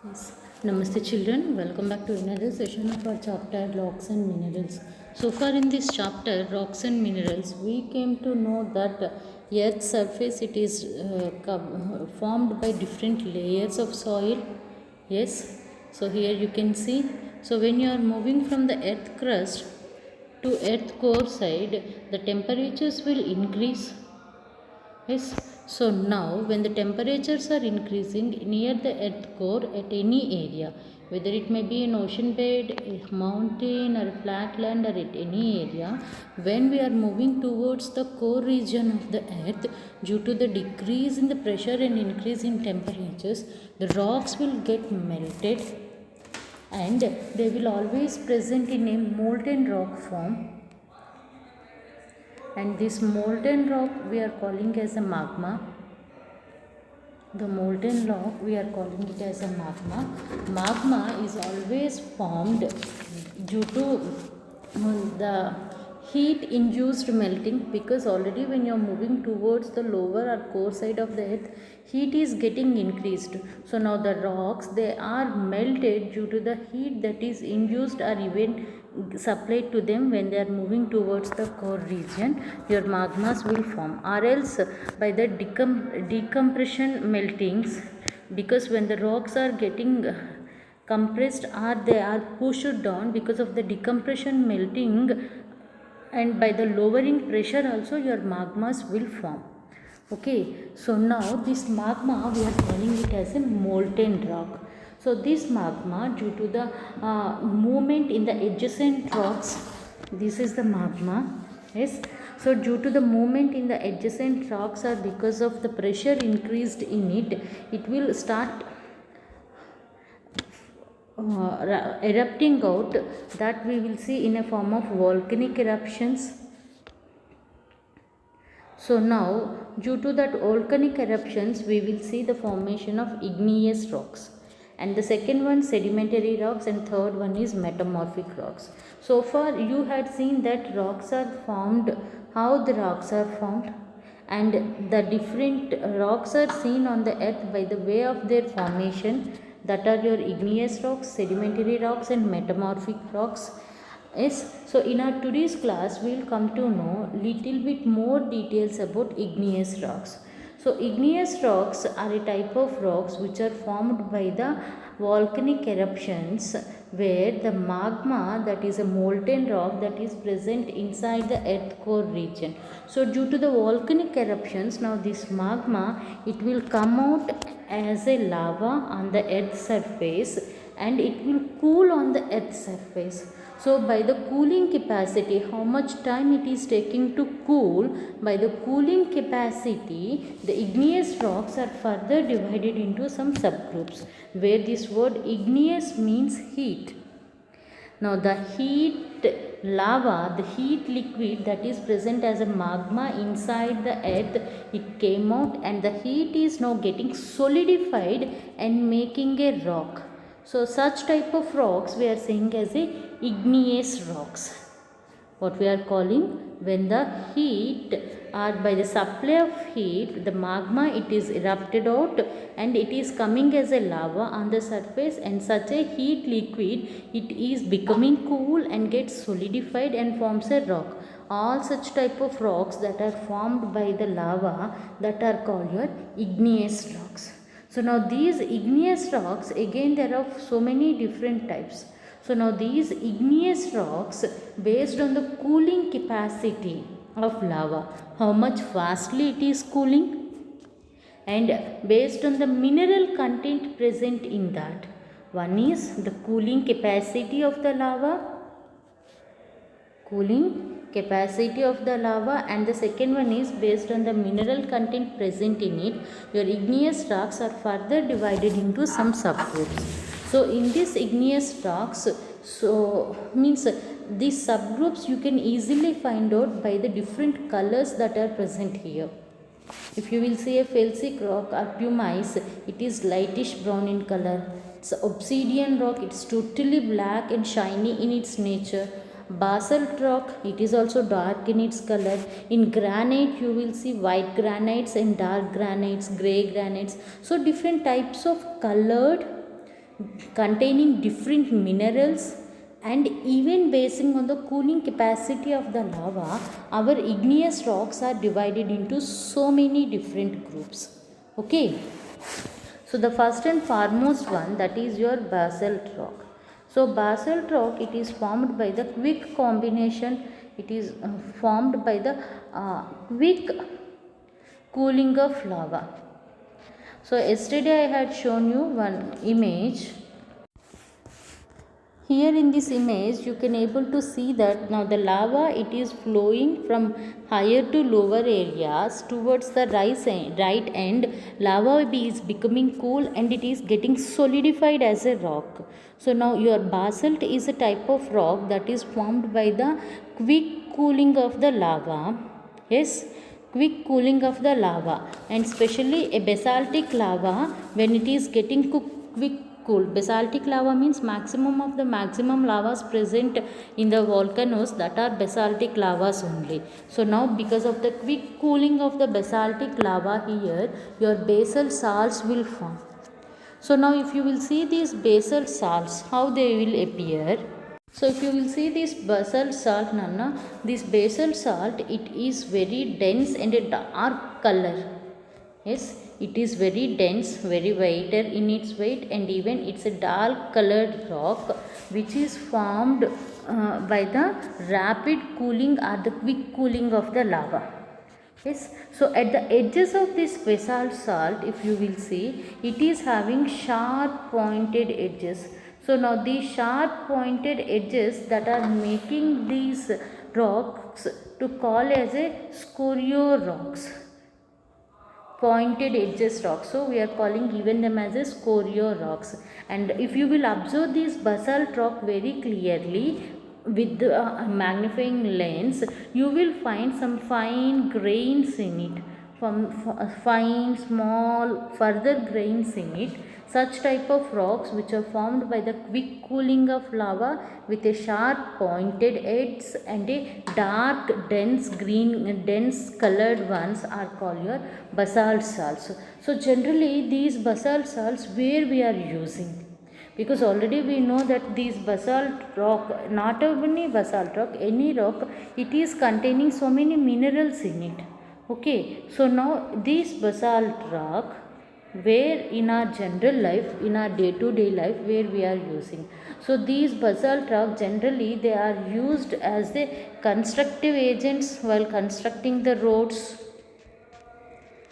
Yes. Namaste children, welcome back to another session of our chapter Rocks and Minerals. So far in this chapter Rocks and Minerals, we came to know that Earth's surface it is formed by different layers of soil. Yes. So here you can see. So when you are moving from the earth crust to earth core side, the temperatures will increase. Yes. So now when the temperatures are increasing near the earth core at any area, whether it may be an ocean bed, a mountain or a flat land or at any area, when we are moving towards the core region of the earth, due to the decrease in the pressure and increase in temperatures, the rocks will get melted and they will always present in a molten rock form, and this molten rock we are calling as a magma. The molten rock we are calling it as a magma. Magma is always formed due to the heat induced melting, because already when you are moving towards the lower or core side of the earth, heat is getting increased. So now the rocks they are melted due to the heat that is induced or even supplied to them when they are moving towards the core region. Your magmas will form, or else by the decompression meltings, because when the rocks are getting compressed or they are pushed down because of the decompression melting, and by the lowering pressure also your magmas will form. Okay, so now this magma we are calling it as a molten rock. So this magma, due to the movement in the adjacent rocks, this is the magma. Yes. So due to the movement in the adjacent rocks, or because of the pressure increased in it, it will start erupting out, that we will see in a form of volcanic eruptions. So now due to that volcanic eruptions, we will see the formation of igneous rocks, and the second one sedimentary rocks, and third one is metamorphic rocks. So far you had seen that rocks are formed, how the rocks are formed, and the different rocks are seen on the earth by the way of their formation, that are your igneous rocks, sedimentary rocks and metamorphic rocks. Yes, so in our today's class we will come to know little bit more details about igneous rocks. So igneous rocks are a type of rocks which are formed by the volcanic eruptions, where the magma, that is a molten rock, that is present inside the earth core region. So due to the volcanic eruptions, now this magma it will come out as a lava on the earth surface, and it will cool on the earth surface. So by the cooling capacity, how much time it is taking to cool, by the cooling capacity, the igneous rocks are further divided into some subgroups, where this word igneous means heat. Now the heat lava, the heat liquid that is present as a magma inside the earth, it came out, and the heat is now getting solidified and making a rock. So such type of rocks we are saying as a igneous rocks. What we are calling, when the heat, or by the supply of heat, the magma it is erupted out and it is coming as a lava on the surface, and such a heat liquid it is becoming cool and gets solidified and forms a rock. All such type of rocks that are formed by the lava, that are called your igneous rocks. So now these igneous rocks, again there are so many different types. So now these igneous rocks, based on the cooling capacity of lava, how much fastly it is cooling, and based on the mineral content present in that. One is the cooling capacity of the lava, and the second one is based on the mineral content present in it. Your igneous rocks are further divided into some subgroups. So in this igneous rocks, so means these subgroups you can easily find out by the different colors that are present here. If you will see a felsic rock or pumice, it is lightish brown in color. It's obsidian rock, it's totally black and shiny in its nature. Basalt rock, it is also dark in its color. In granite, you will see white granites and dark granites, grey granites. So different types of colored containing different minerals, and even basing on the cooling capacity of the lava, our igneous rocks are divided into so many different groups. Okay. So the first and foremost one, that is your basalt rock. So basalt rock, it is formed by the quick combination. It is formed by the quick cooling of lava. So yesterday I had shown you one image. Here in this image you can able to see that now the lava, it is flowing from higher to lower areas towards the right end. Lava is becoming cool and it is getting solidified as a rock. So now your basalt is a type of rock that is formed by the quick cooling of the lava. Yes, quick cooling of the lava, and especially a basaltic lava, when it is getting quick cooled. Basaltic lava means maximum of the maximum lavas present in the volcanoes, that are basaltic lavas only. So now because of the quick cooling of the basaltic lava, here your basalt salts will form. So now if you will see these basalt salts, how they will appear. So if you will see this basalt salt, Nana, this basalt salt, it is very dense and a dark color. Yes, it is very dense, very lighter in its weight, and even it's a dark colored rock which is formed by the rapid cooling or the quick cooling of the lava. Yes, so at the edges of this basalt salt, if you will see, it is having sharp pointed edges. So now these sharp pointed edges that are making these rocks to call as a scorio rocks. Pointed edges rocks. So we are calling even them as a scorio rocks. And if you will observe this basalt rock very clearly with the magnifying lens, you will find some fine grains in it, from fine small further grains in it. Such type of rocks which are formed by the quick cooling of lava with a sharp pointed edges and a dark dense green dense colored ones are called your basalt salts. So generally these basalt salts where we are using, because already we know that these basalt rock, not only basalt rock, any rock, it is containing so many minerals in it. Okay, so now this basalt rock, where in our general life, in our day-to-day life, where we are using. So these basalt rock, generally they are used as the constructive agents while constructing the roads.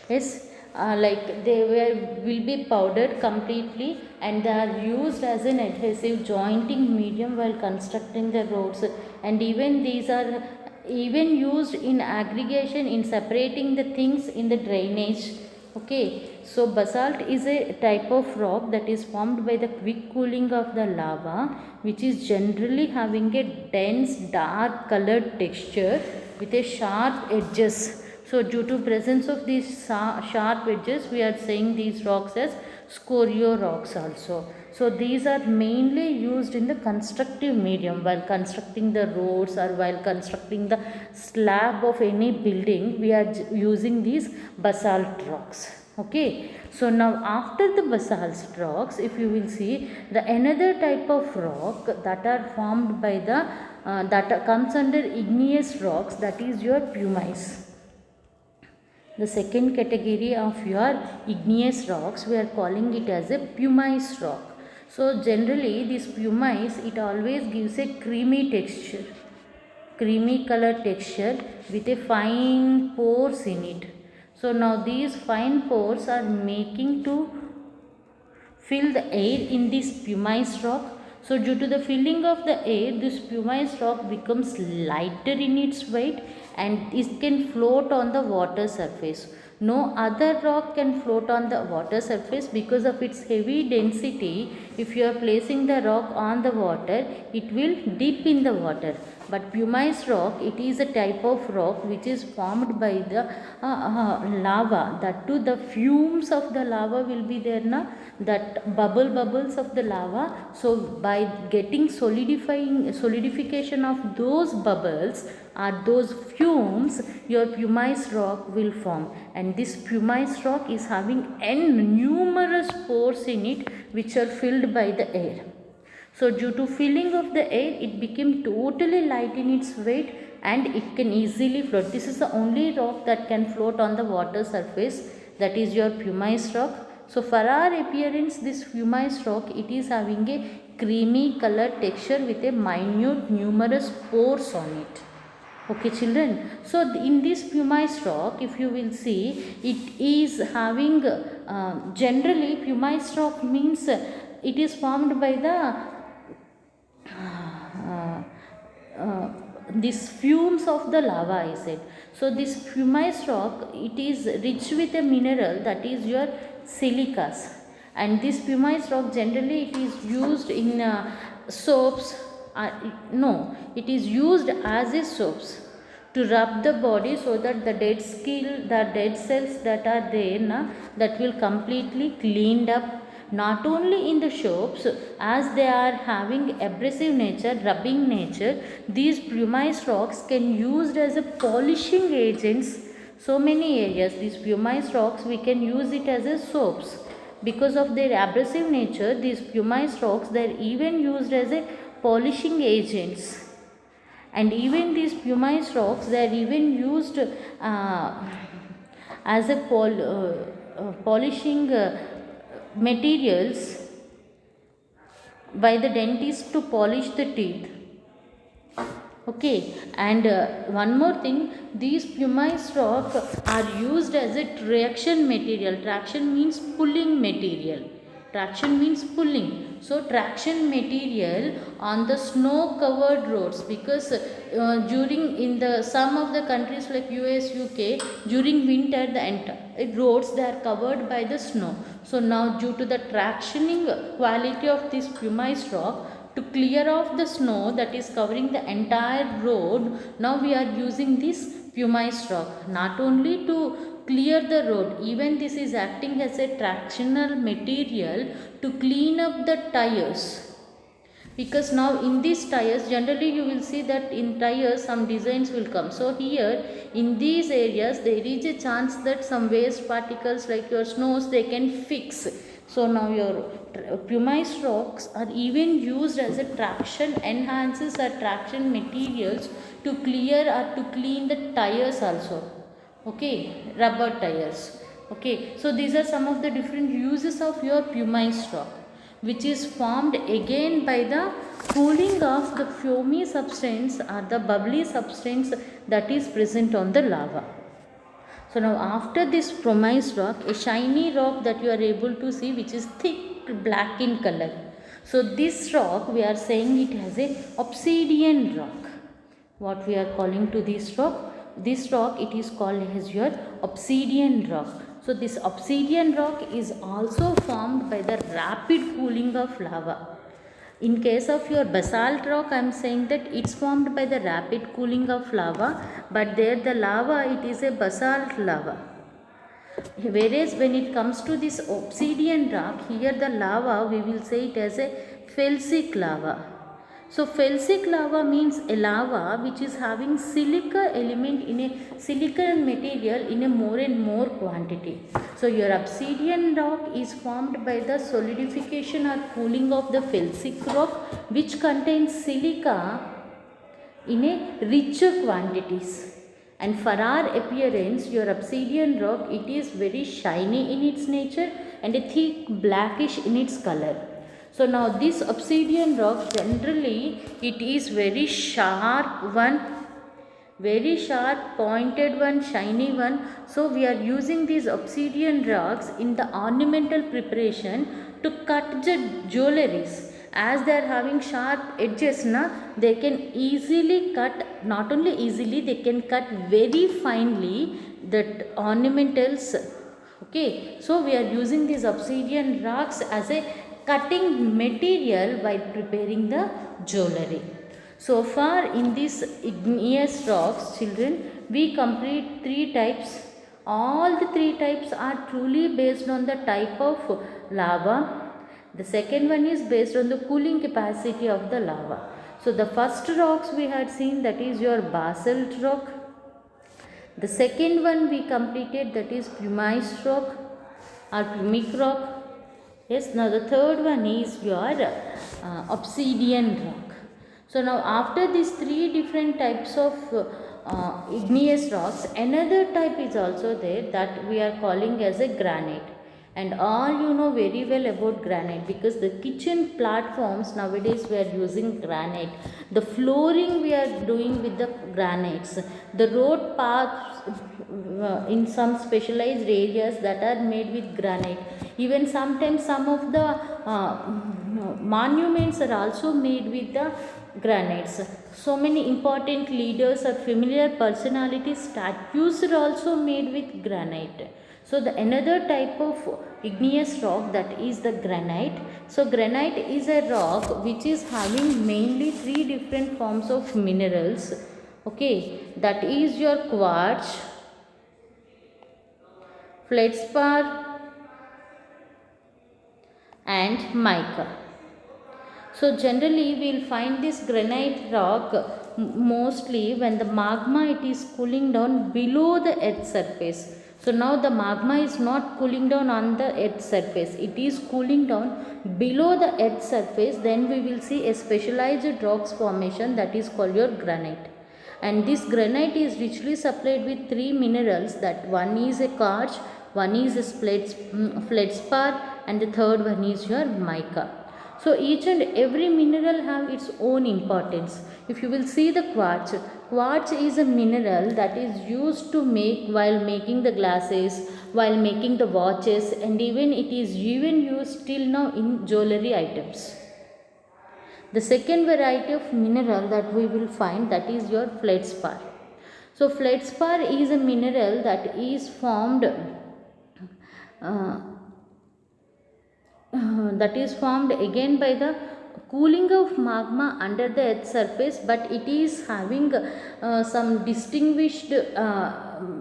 Yes, like they will be powdered completely and they are used as an adhesive jointing medium while constructing the roads, and even these are even used in aggregation, in separating the things in the drainage. Okay, so basalt is a type of rock that is formed by the quick cooling of the lava, which is generally having a dense dark colored texture with a sharp edges. So due to presence of these sharp edges, we are saying these rocks as scorio rocks also. So these are mainly used in the constructive medium while constructing the roads or while constructing the slab of any building. We are using these basalt rocks. Okay, so now after the basalt rocks, if you will see the another type of rock that are formed by the that comes under igneous rocks, that is your pumice. The second category of your igneous rocks, we are calling it as a pumice rock. So generally this pumice, it always gives a creamy texture, creamy color texture with a fine pores in it. So now these fine pores are making to fill the air in this pumice rock. So due to the filling of the air, this pumice rock becomes lighter in its weight and it can float on the water surface. No other rock can float on the water surface because of its heavy density. If you are placing the rock on the water, it will dip in the water. But pumice rock, it is a type of rock which is formed by the lava. That too, the fumes of the lava will be there na, that bubbles of the lava. So by getting solidification of those bubbles or those fumes, your pumice rock will form. And this pumice rock is having numerous pores in it which are filled by the air. So due to filling of the air, it became totally light in its weight and it can easily float. This is the only rock that can float on the water surface, that is your pumice rock. So for our appearance, this pumice rock, it is having a creamy color texture with a minute numerous pores on it. Okay children, so in this pumice rock, if you will see, it is having generally pumice rock means it is formed by the these fumes of the lava, I said. So this pumice rock, it is rich with a mineral, that is your silicas, and this pumice rock generally it is used in soaps. No, it is used as a soaps to rub the body, so that the dead cells that are there that will completely cleaned up. Not only in the soaps, as they are having abrasive nature, rubbing nature, these pumice rocks can used as a polishing agents. So many areas, these pumice rocks we can use it as a soaps. Because of their abrasive nature, these pumice rocks, they are even used as a polishing agents. And even these pumice rocks, they are even used as a polishing materials by the dentist to polish the teeth. Okay, and one more thing, these pumice rock are used as a traction material. Traction means pulling material. Traction means pulling. So traction material on the snow covered roads, because during in the some of the countries like US, UK, during winter the entire roads they are covered by the snow. So now due to the tractioning quality of this pumice rock, to clear off the snow that is covering the entire road, now we are using this pumice rock. Not only to clear the road, even this is acting as a tractional material to clean up the tires. Because now in these tires, generally you will see that in tires some designs will come. So here in these areas there is a chance that some waste particles like your snows they can fix. So now your pumice rocks are even used as a traction enhances or traction materials to clear or to clean the tires also. Okay, rubber tires. Okay, so these are some of the different uses of your pumice rock, which is formed again by the cooling of the foamy substance or the bubbly substance that is present on the lava. So now after this pumice rock, a shiny rock that you are able to see, which is thick black in color. So this rock, we are saying it has a obsidian rock. What we are calling to this rock? This rock, it is called as your obsidian rock. So this obsidian rock is also formed by the rapid cooling of lava. In case of your basalt rock, I am saying that it's formed by the rapid cooling of lava, but there the lava, it is a basalt lava. Whereas when it comes to this obsidian rock, here the lava, we will say it as a felsic lava. So felsic lava means a lava which is having silica element in a silicon material in a more and more quantity. So your obsidian rock is formed by the solidification or cooling of the felsic rock, which contains silica in a richer quantities. And for our appearance, your obsidian rock, it is very shiny in its nature and a thick blackish in its color. So now this obsidian rock, generally it is very sharp one, very sharp pointed one, shiny one. So we are using these obsidian rocks in the ornamental preparation to cut the jewelries. As they are having sharp edges, they can easily cut, not only easily, they can cut very finely the ornamentals. Okay, so we are using these obsidian rocks as a cutting material while preparing the jewelry. So far in these igneous rocks, children, we complete 3 types. All the 3 types are truly based on the type of lava. The second one is based on the cooling capacity of the lava. So the first rocks we had seen, that is your basalt rock. The second one we completed, that is pumice rock or pumic rock. Yes, now the third one is your obsidian rock. So now after these three different types of igneous rocks, another type is also there that we are calling as a granite. And all you know very well about granite, because the kitchen platforms nowadays we are using granite. The flooring we are doing with the granites. The road paths in some specialized areas that are made with granite. Even sometimes some of the monuments are also made with the granites. So many important leaders or familiar personalities statues are also made with granite. So the another type of igneous rock, that is the granite. So granite is a rock which is having mainly three different forms of minerals. Okay, that is your quartz, feldspar and mica. So generally we will find this granite rock mostly when the magma it is cooling down below the earth surface. So now the magma is not cooling down on the earth surface, it is cooling down below the earth surface. Then we will see a specialized rocks formation, that is called your granite. And this granite is richly supplied with three minerals, that one is a quartz, one is a feldspar and the third one is your mica. So each and every mineral have its own importance. If you will see the quartz, quartz is a mineral that is used to make while making the glasses, while making the watches, and even it is even used till now in jewelry items. The second variety of mineral that we will find, that is your feldspar. So feldspar is a mineral that is formed again by the cooling of magma under the earth surface, but it is having some distinguished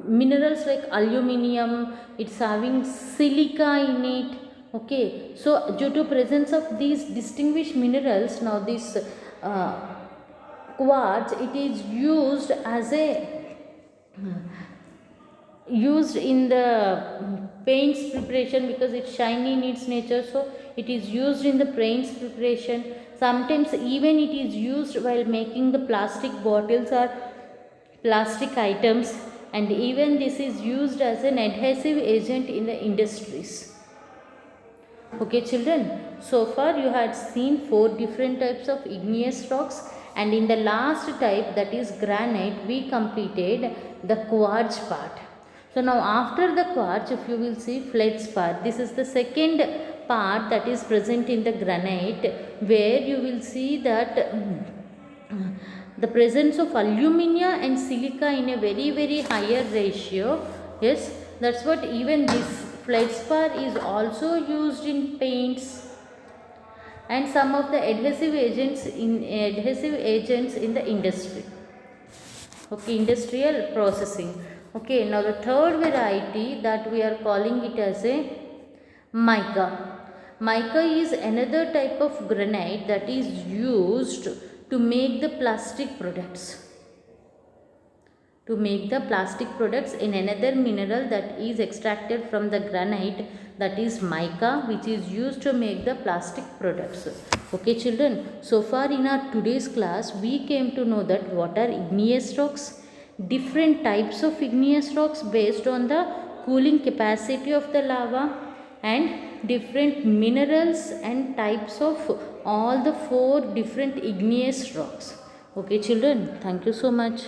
minerals like aluminium, it's having silica in it. Okay, so due to presence of these distinguished minerals, now this quartz it is used as a used in the paints preparation, because it's shiny in its nature, so it is used in the paints preparation. Sometimes even it is used while making the plastic bottles or plastic items, and even this is used as an adhesive agent in the industries. Okay children, so far you had seen four different types of igneous rocks, and in the last type, that is granite, we completed the quartz part. So now after the quartz, if you will see feldspar, this is the second part that is present in the granite, where you will see that the presence of alumina and silica in a very higher ratio. Yes, that's what even this feldspar is also used in paints and some of the adhesive agents in the industry. Okay, industrial processing. Okay, now the third variety that we are calling it as a mica. Mica is another type of granite that is used to make the plastic products. In another mineral that is extracted from the granite, that is mica, which is used to make the plastic products. Okay children, so far in our today's class we came to know that what are igneous rocks, different types of igneous rocks based on the cooling capacity of the lava, and different minerals and types of all the four different igneous rocks. Okay children, thank you so much.